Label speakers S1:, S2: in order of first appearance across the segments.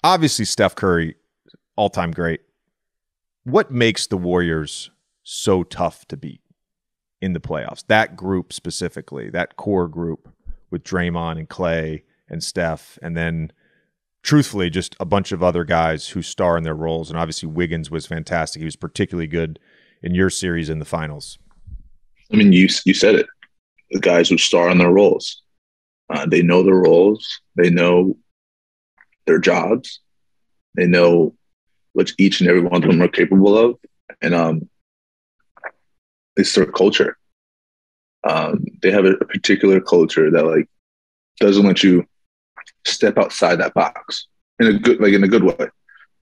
S1: obviously Steph Curry, all-time great. What makes the Warriors so tough to beat in the playoffs? That group specifically, that core group with Draymond and Clay and Steph, and then truthfully just a bunch of other guys who star in their roles. And obviously Wiggins was fantastic. He was particularly good in your series in the finals.
S2: I mean, you said it. The guys who star in their roles. They know their roles. They know their jobs. They know what each and every one of them are capable of. And it's their culture. They have a particular culture that like doesn't let you step outside that box in a good way.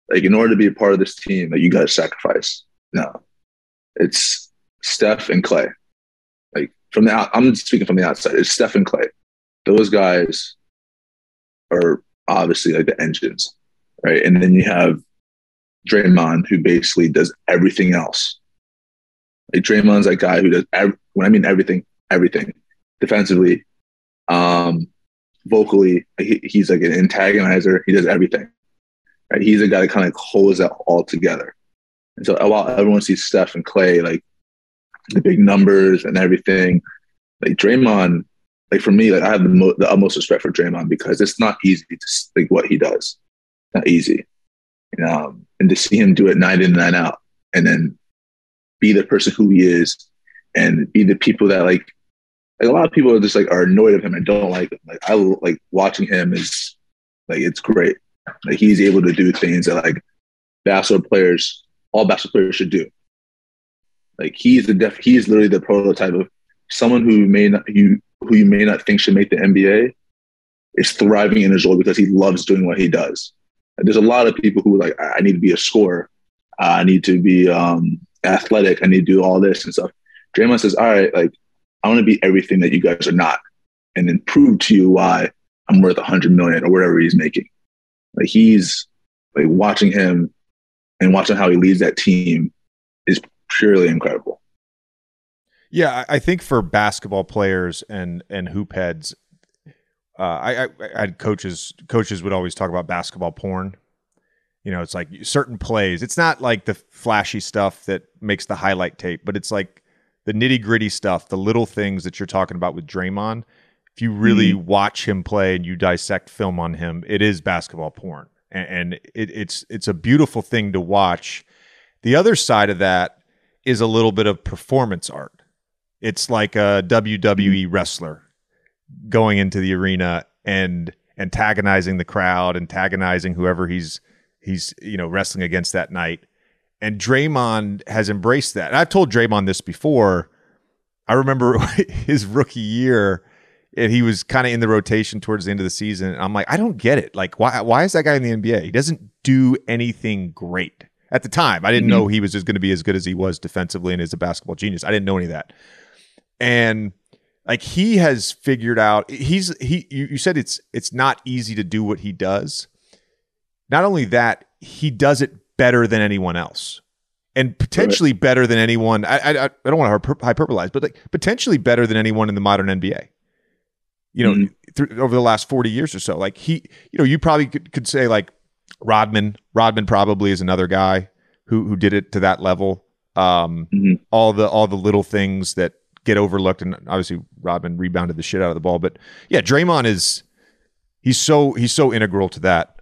S2: Like in order to be a part of this team, like you got to sacrifice. No, it's Steph and Clay. Like I'm speaking from the outside. It's Steph and Clay. Those guys are obviously like the engines, right? And then you have Draymond, who basically does everything else. Like Draymond's that guy who does when I mean everything, defensively, vocally. He's like an antagonizer. He does everything. Right? He's a guy that kind of holds that all together. And so while everyone sees Steph and Clay, like the big numbers and everything, like Draymond, like for me, like I have the utmost respect for Draymond because it's not easy to like what he does. Not easy. And to see him do it night in and night out, and then be the person who he is, and be the people that like a lot of people are just like are annoyed of him and don't like him. Like I like watching him is like it's great. Like he's able to do things that like all basketball players should do. Like he's literally the prototype of someone who you may not think should make the NBA is thriving in his role because he loves doing what he does. And there's a lot of people who are like, I need to be a scorer. I need to be athletic. I need to do all this and stuff. Draymond says, all right, like I want to be everything that you guys are not, and then prove to you why I'm worth $100 million or whatever he's making. Like he's like watching him and watching how he leads that team is purely incredible.
S1: Yeah, I think for basketball players and hoop heads, I had coaches would always talk about basketball porn. You know, it's like certain plays. It's not like the flashy stuff that makes the highlight tape, but it's like the nitty gritty stuff, the little things that you're talking about with Draymond. If you really watch him play and you dissect film on him, it is basketball porn, and it's a beautiful thing to watch. The other side of that is a little bit of performance art. It's like a WWE wrestler going into the arena and antagonizing the crowd, antagonizing whoever he's wrestling against that night. And Draymond has embraced that. And I've told Draymond this before. I remember his rookie year, and he was kind of in the rotation towards the end of the season. And I'm like, I don't get it. Like, why is that guy in the NBA? He doesn't do anything great. At the time, I didn't know he was just going to be as good as he was defensively and as a basketball genius. I didn't know any of that. And like he has figured out, you said it's not easy to do what he does. Not only that, he does it better than anyone else, and potentially better than anyone. I don't want to hyperbolize, but like potentially better than anyone in the modern NBA. You know, over the last 40 years or so, like you probably could say like Rodman probably is another guy who did it to that level. All the little things that get overlooked, and obviously Rodman rebounded the shit out of the ball. But yeah, Draymond he's so integral to that.